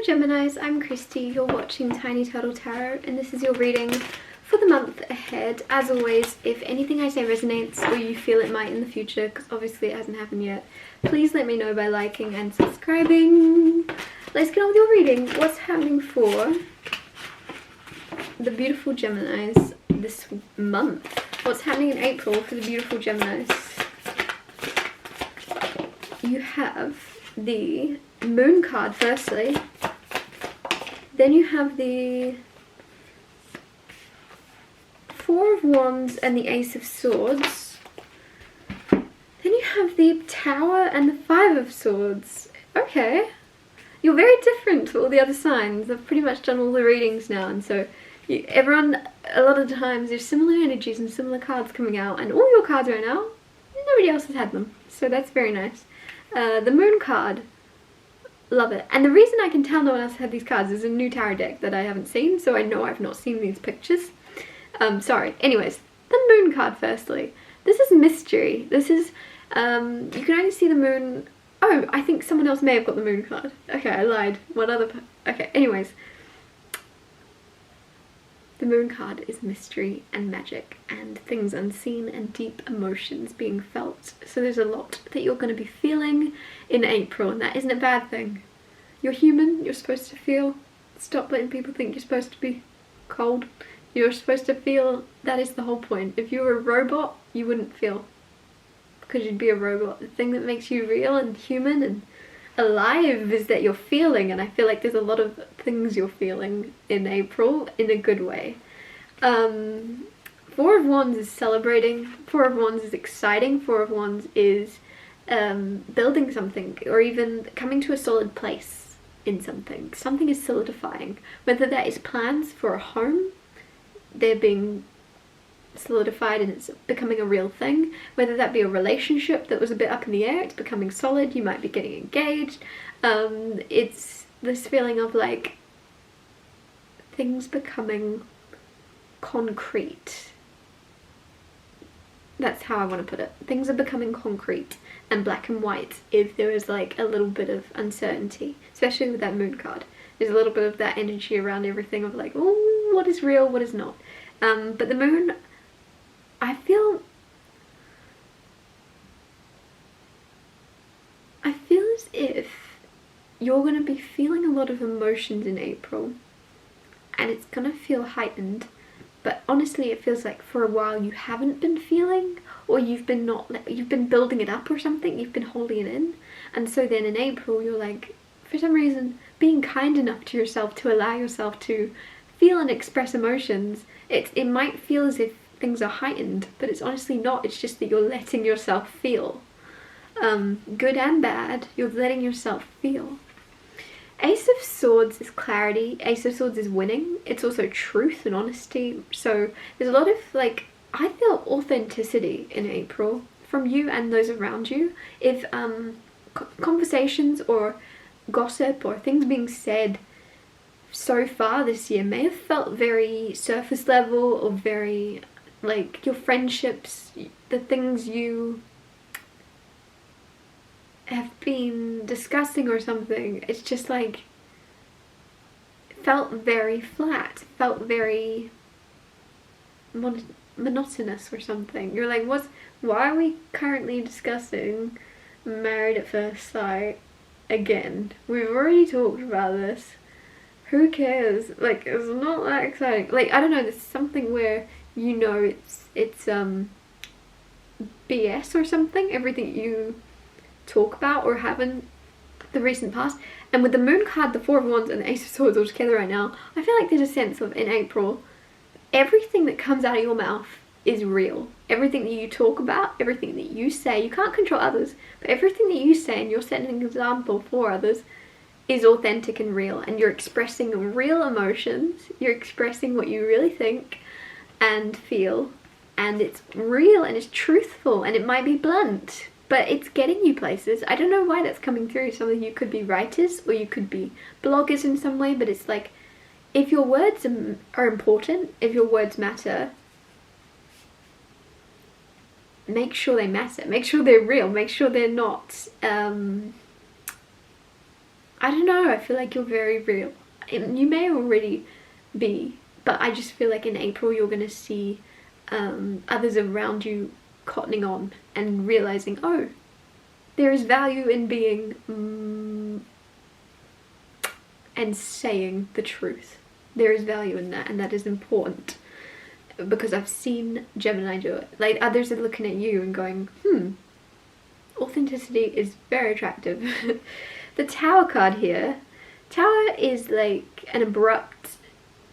Geminis, I'm Christy, you're watching Tiny Turtle Tarot, and this is your reading for the month ahead. As always, if anything I say resonates or you feel it might in the future, because obviously it hasn't happened yet, please let me know by liking and subscribing. Let's get on with your reading. What's happening for the beautiful Geminis this month? What's happening in April for the beautiful Geminis? You have the Moon card firstly, then you have the Four of Wands and the Ace of Swords, then you have the Tower and the Five of Swords. Okay, you're very different to all the other signs. I've pretty much done all the readings now, and so everyone, a lot of the times there's similar energies and similar cards coming out, and all your cards right now, nobody else has had them, so that's very nice. The Moon card, love it. And the reason I can tell no one else had these cards is a new tarot deck that I haven't seen, so I know I've not seen these pictures. Sorry. Anyways, the Moon card firstly. This is mystery. This is, you can only see the moon. Oh, I think someone else may have got the Moon card. Okay, I lied. What other, okay, anyways. The Moon card is mystery and magic and things unseen and deep emotions being felt. So there's a lot that you're going to be feeling in April, and that isn't a bad thing. You're human, you're supposed to feel. Stop letting people think you're supposed to be cold. You're supposed to feel. That is the whole point. If you were a robot, you wouldn't feel, because you'd be a robot. The thing that makes you real and human and alive is that you're feeling, and I feel like there's a lot of things you're feeling in April in a good way. Four of Wands is celebrating, Four of Wands is exciting, Four of Wands is building something, or even coming to a solid place in something. Something is solidifying, whether that is plans for a home, they're being solidified and it's becoming a real thing, whether that be a relationship that was a bit up in the air, it's becoming solid, you might be getting engaged. It's this feeling of like things becoming concrete. That's how I want to put it. Things are becoming concrete and black and white if there is like a little bit of uncertainty, especially with that Moon card. There's a little bit of that energy around everything of like, oh, what is real, what is not. But the Moon, I feel as if you're going to be feeling a lot of emotions in April, and it's going to feel heightened, but honestly it feels like for a while you haven't been feeling, or you've been building it up or something, you've been holding it in, and so then in April you're like, for some reason, being kind enough to yourself to allow yourself to feel and express emotions. It might feel as if things are heightened, but it's honestly not. It's just that you're letting yourself feel. Good and bad, you're letting yourself feel. Ace of Swords is clarity. Ace of Swords is winning. It's also truth and honesty. So there's a lot of like, I feel authenticity in April from you and those around you. If conversations or gossip or things being said so far this year may have felt very surface level, or very like your friendships, the things you have been discussing or something, it's just like felt very flat, felt very monotonous or something. You're like, why are we currently discussing Married at First Sight again? We've already talked about this. Who cares? Like, it's not that exciting. Like, I don't know, there's something where you know it's BS or something, everything you talk about or have in the recent past. And with the Moon card, the Four of Wands and the Ace of Swords all together right now, I feel like there's a sense of, in April, everything that comes out of your mouth is real. Everything that you talk about, everything that you say, you can't control others, but everything that you say, and you're setting an example for others, is authentic and real, and you're expressing real emotions, you're expressing what you really think and feel, and it's real and it's truthful, and it might be blunt, but it's getting you places. I don't know why that's coming through. Some of you could be writers, or you could be bloggers in some way, but it's like, if your words are important, if your words matter, make sure they matter, make sure they're real, make sure they're not I don't know, I feel like you're very real. You may already be, but I just feel like in April you're going to see others around you cottoning on and realizing, oh, there is value in being and saying the truth. There is value in that, and that is important, because I've seen Gemini do it. Like, others are looking at you and going, authenticity is very attractive. The Tower card here, Tower is like an abrupt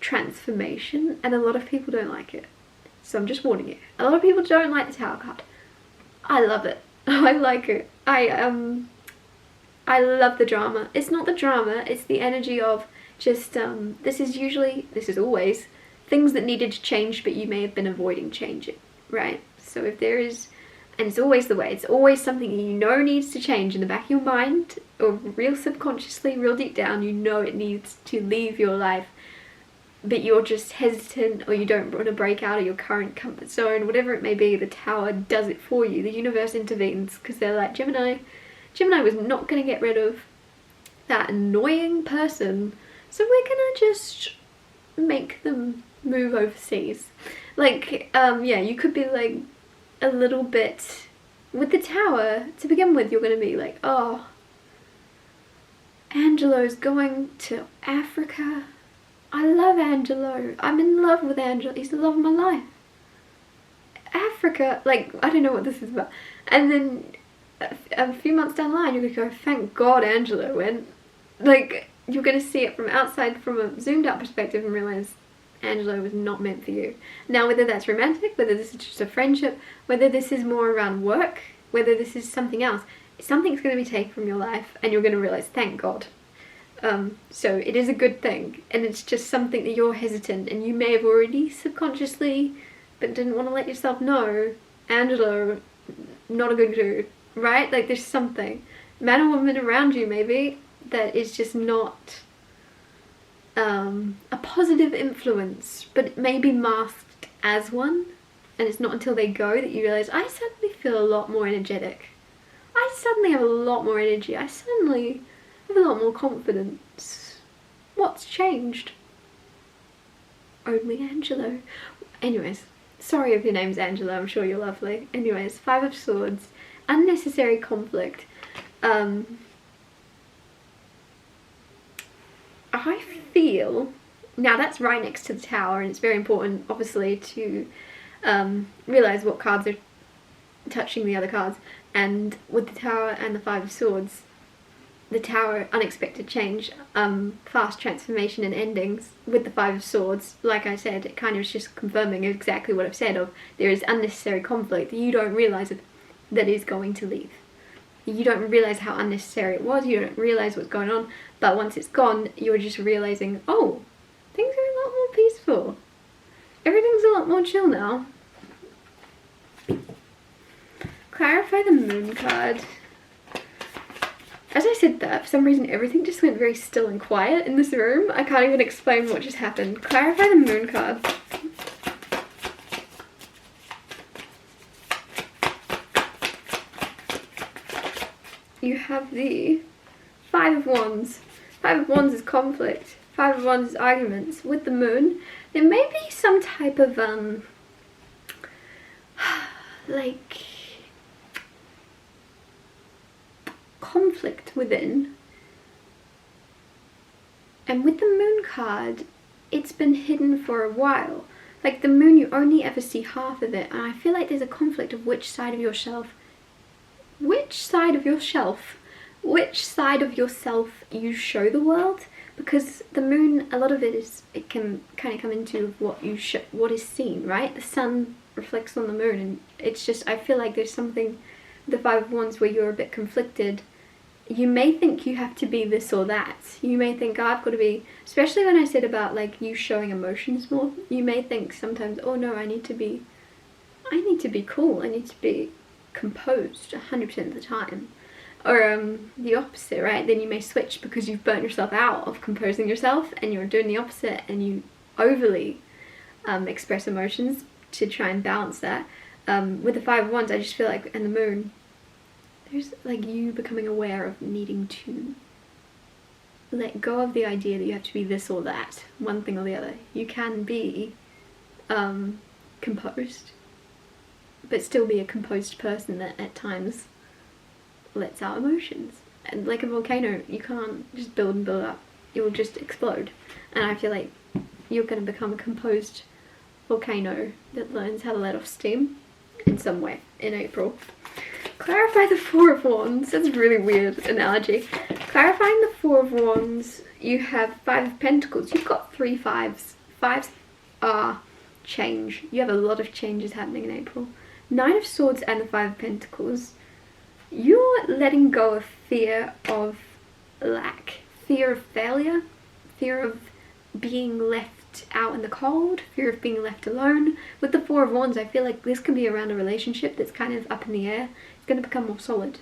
transformation, and a lot of people don't like it. So I'm just warning you. A lot of people don't like the Tower card. I love it. I like it. I love the drama. It's not the drama, it's the energy of just, this is always things that needed to change, but you may have been avoiding changing, right? So if there is, and it's always the way, it's always something you know needs to change in the back of your mind, or real subconsciously, real deep down, you know it needs to leave your life, but you're just hesitant, or you don't want to break out of your current comfort zone, whatever it may be. The Tower does it for you. The universe intervenes, because they're like, Gemini was not going to get rid of that annoying person, so we're gonna just make them move overseas. Like, yeah, you could be like a little bit, with the Tower, to begin with, you're gonna be like, oh, Angelo's going to Africa. I love Angelo. I'm in love with Angelo. He's the love of my life. Africa, like, I don't know what this is about. And then a few months down the line, you're gonna go, thank God Angelo went. Like, you're gonna see it from outside, from a zoomed out perspective, and realize Angelo was not meant for you. Now, whether that's romantic, whether this is just a friendship, whether this is more around work, whether this is something else, something's going to be taken from your life, and you're going to realize, thank God. So it is a good thing, and it's just something that you're hesitant, and you may have already subconsciously, but didn't want to let yourself know, Angelo, not a good dude, right? Like, there's something, man or woman around you maybe, that is just not a positive influence, but it may be masked as one, and it's not until they go that you realize, I suddenly feel a lot more energetic. I suddenly have a lot more energy. I suddenly have a lot more confidence. What's changed? Only Angelo. Anyways, sorry if your name's Angelo, I'm sure you're lovely. Anyways, 5 of Swords, unnecessary conflict. I feel, now that's right next to the Tower, and it's very important obviously to realise what cards are touching the other cards, and with the Tower and the 5 of Swords, the Tower, unexpected change, fast transformation and endings. With the 5 of Swords, like I said, it kind of is just confirming exactly what I've said of there is unnecessary conflict that you don't realise that is going to leave. You don't realise how unnecessary it was, you don't realise what's going on, but once it's gone, you're just realising, oh, things are a lot more peaceful. Everything's a lot more chill now. Clarify the Moon card. As I said that, for some reason everything just went very still and quiet in this room. I can't even explain what just happened. Clarify the Moon card. You have the 5 of Wands. 5 of Wands is conflict. 5 of Wands is arguments. With the Moon, there may be some type of, like, conflict within. And with the Moon card, it's been hidden for a while. Like, the Moon, you only ever see half of it, and I feel like there's a conflict of which side of yourself you show the world, because the Moon, a lot of it can kind of come into what is seen, right? The sun reflects on the Moon, and it's just, I feel like there's something, the 5 of Wands, where you're a bit conflicted. You may think you have to be this or that. You may think, oh, I've got to be, especially when I said about like you showing emotions more, you may think sometimes, oh no, I need to be cool, I need to be composed 100% of the time. Or the opposite, right? Then you may switch because you've burnt yourself out of composing yourself, and you're doing the opposite, and you overly express emotions to try and balance that. With the 5 of Wands, I just feel like, and the Moon, there's like you becoming aware of needing to let go of the idea that you have to be this or that, one thing or the other. You can be composed, but still be a composed person that at times lets out emotions. And like a volcano, you can't just build and build up. It will just explode. And I feel like you're going to become a composed volcano that learns how to let off steam in some way in April. Clarify the Four of Wands. That's a really weird analogy. Clarifying the Four of Wands, you have Five of Pentacles. You've got 3 fives. Fives are change. You have a lot of changes happening in April. 9 of Swords and the 5 of Pentacles. You're letting go of fear of lack, fear of failure, fear of being left out in the cold, fear of being left alone. With the Four of Wands, I feel like this can be around a relationship that's kind of up in the air. It's going to become more solid.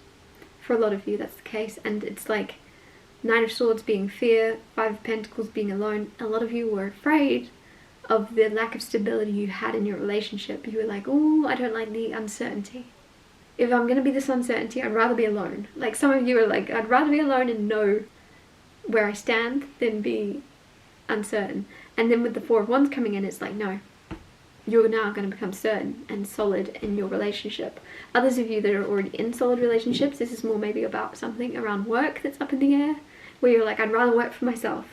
For a lot of you, that's the case. And it's like 9 of Swords being fear, 5 of Pentacles being alone. A lot of you were afraid of the lack of stability you had in your relationship. You were like, oh, I don't like the uncertainty. If I'm going to be this uncertainty, I'd rather be alone. Like some of you are like, I'd rather be alone and know where I stand than be uncertain. And then with the Four of Wands coming in, it's like, no, you're now going to become certain and solid in your relationship. Others of you that are already in solid relationships, this is more maybe about something around work that's up in the air, where you're like, I'd rather work for myself.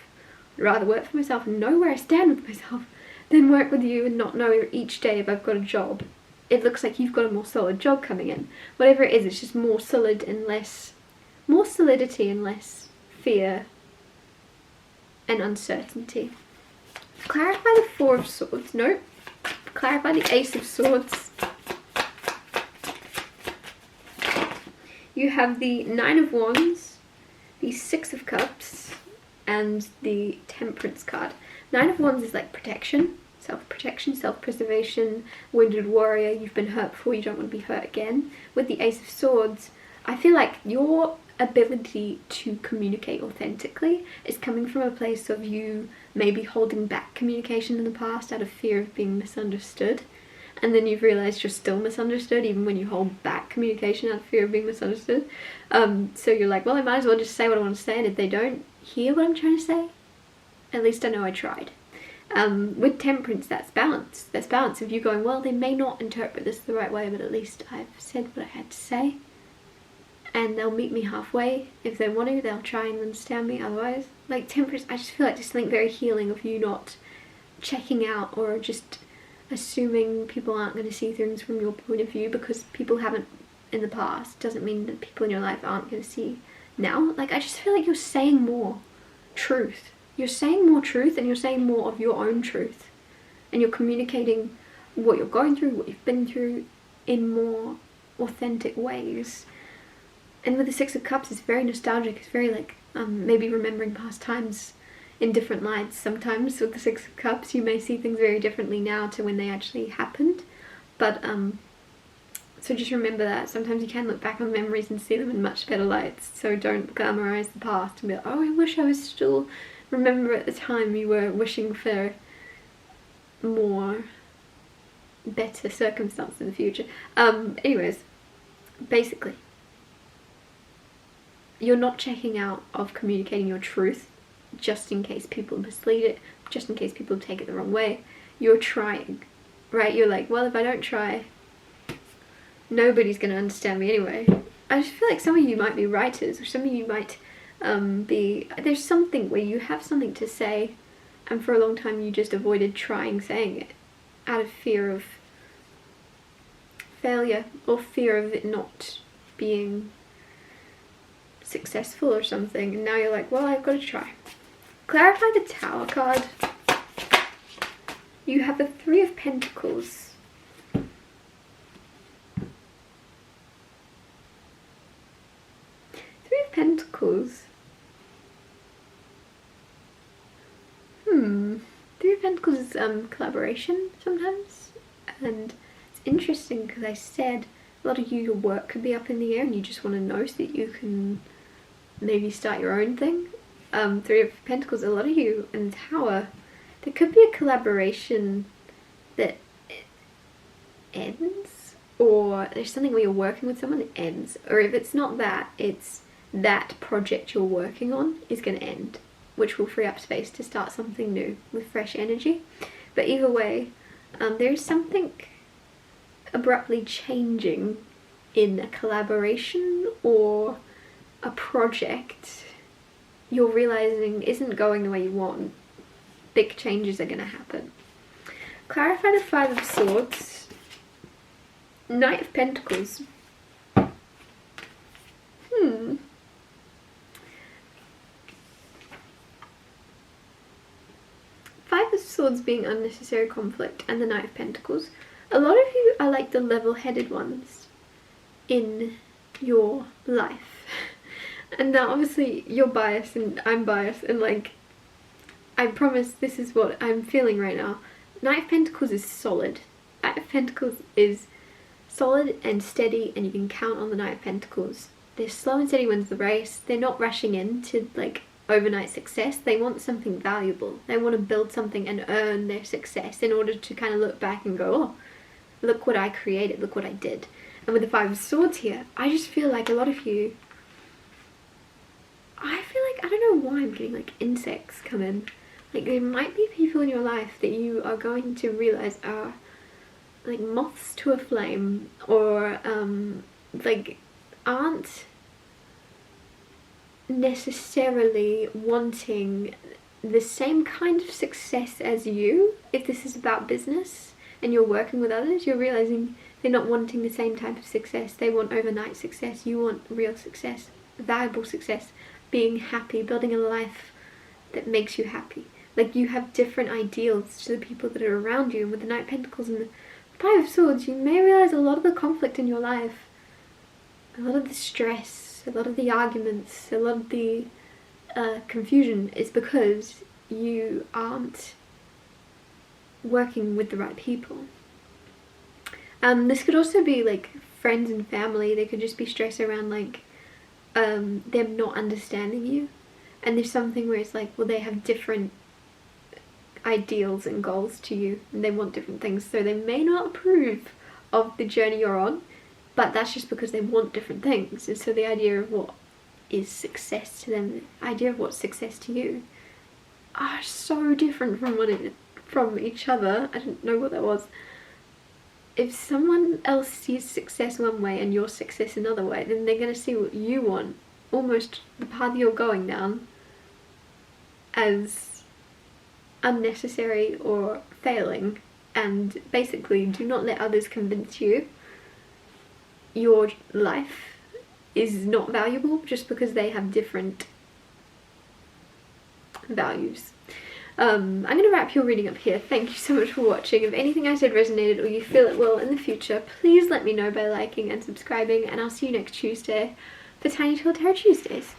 I'd rather work for myself and know where I stand with myself than work with you and not know each day if I've got a job. It looks like you've got a more solid job coming in. Whatever it is, it's just more solid and less, more solidity and less fear and uncertainty. Clarify the Four of Swords. Nope. Clarify the Ace of Swords. You have the 9 of Wands, the 6 of Cups, and the Temperance card. 9 of Wands is like protection. Self-protection, self-preservation, wounded warrior, you've been hurt before, you don't want to be hurt again. With the Ace of Swords, I feel like your ability to communicate authentically is coming from a place of you maybe holding back communication in the past out of fear of being misunderstood. And then you've realised you're still misunderstood even when you hold back communication out of fear of being misunderstood. So you're like, well, I might as well just say what I want to say, and if they don't hear what I'm trying to say, at least I know I tried. With Temperance, that's balance. There's balance of you going, well, they may not interpret this the right way, but at least I've said what I had to say. And they'll meet me halfway. If they want to, they'll try and understand me otherwise. Like Temperance, I just feel like just something very healing of you not checking out or just assuming people aren't going to see things from your point of view because people haven't in the past. Doesn't mean that people in your life aren't going to see now. Like, I just feel like you're saying more truth. You're saying more truth, and you're saying more of your own truth. And you're communicating what you're going through, what you've been through, in more authentic ways. And with the 6 of Cups, it's very nostalgic. It's very like, maybe remembering past times in different lights. Sometimes with the 6 of Cups, you may see things very differently now to when they actually happened. But, so just remember that. Sometimes you can look back on memories and see them in much better lights. So don't glamorize the past and be like, oh, I wish I was still... Remember at the time you were wishing for more better circumstance in the future. Anyways, basically, you're not checking out of communicating your truth just in case people mislead it, just in case people take it the wrong way. You're trying, right? You're like, well, if I don't try, nobody's going to understand me anyway. I just feel like some of you might be writers, or some of you might there's something where you have something to say, and for a long time you just avoided trying saying it out of fear of failure or fear of it not being successful or something, and now you're like, well, I've got to try. Clarify the Tower card. You have the 3 of Pentacles. 3 of Pentacles. 3 of Pentacles is collaboration sometimes, and it's interesting because I said a lot of you, your work could be up in the air and you just want to know so that you can maybe start your own thing. 3 of Pentacles, a lot of you in the Tower, there could be a collaboration that ends, or there's something where you're working with someone that ends, or if it's not that, it's that project you're working on is going to end. which will free up space to start something new with fresh energy. But either way, there's something abruptly changing in a collaboration or a project you're realizing isn't going the way you want. Big changes are going to happen. Clarify the Five of Swords. Knight of Pentacles. Five of Swords being unnecessary conflict and the Knight of Pentacles. A lot of you are like the level-headed ones in your life. And now obviously you're biased and I'm biased, and like, I promise this is what I'm feeling right now. Knight of Pentacles is solid. Knight of Pentacles is solid and steady, and you can count on the Knight of Pentacles. They're slow and steady wins the race. They're not rushing into like overnight success. They want something valuable. They want to build something and earn their success in order to kind of look back and go, oh, look what I created, look what I did. And with the Five of Swords here, I just feel like a lot of you, I feel like, I don't know why I'm getting like insects come in. Like there might be people in your life that you are going to realize are like moths to a flame, or like aren't necessarily wanting the same kind of success as you. If this is about business and you're working with others, you're realizing they're not wanting the same type of success. They want overnight success. You want real success, valuable success, being happy, building a life that makes you happy. Like you have different ideals to the people that are around you. And with the Knight of Pentacles and the Five of Swords, you may realize a lot of the conflict in your life, a lot of the stress, a lot of the arguments, a lot of the confusion is because you aren't working with the right people. This could also be like friends and family. They could just be stressed around like them not understanding you. And there's something where it's like, well, they have different ideals and goals to you, and they want different things, so they may not approve of the journey you're on, but that's just because they want different things. And so the idea of what is success to them, the idea of what's success to you, are so different from each other. I didn't know what that was. If someone else sees success one way and your success another way, then they're going to see what you want, almost the path you're going down, as unnecessary or failing. And basically, do not let others convince you your life is not valuable just because they have different values. I'm going to wrap your reading up here. Thank you so much for watching. If anything I said resonated or you feel it will in the future, please let me know by liking and subscribing, and I'll see you next Tuesday for Tiny Tall Tarot Tuesdays.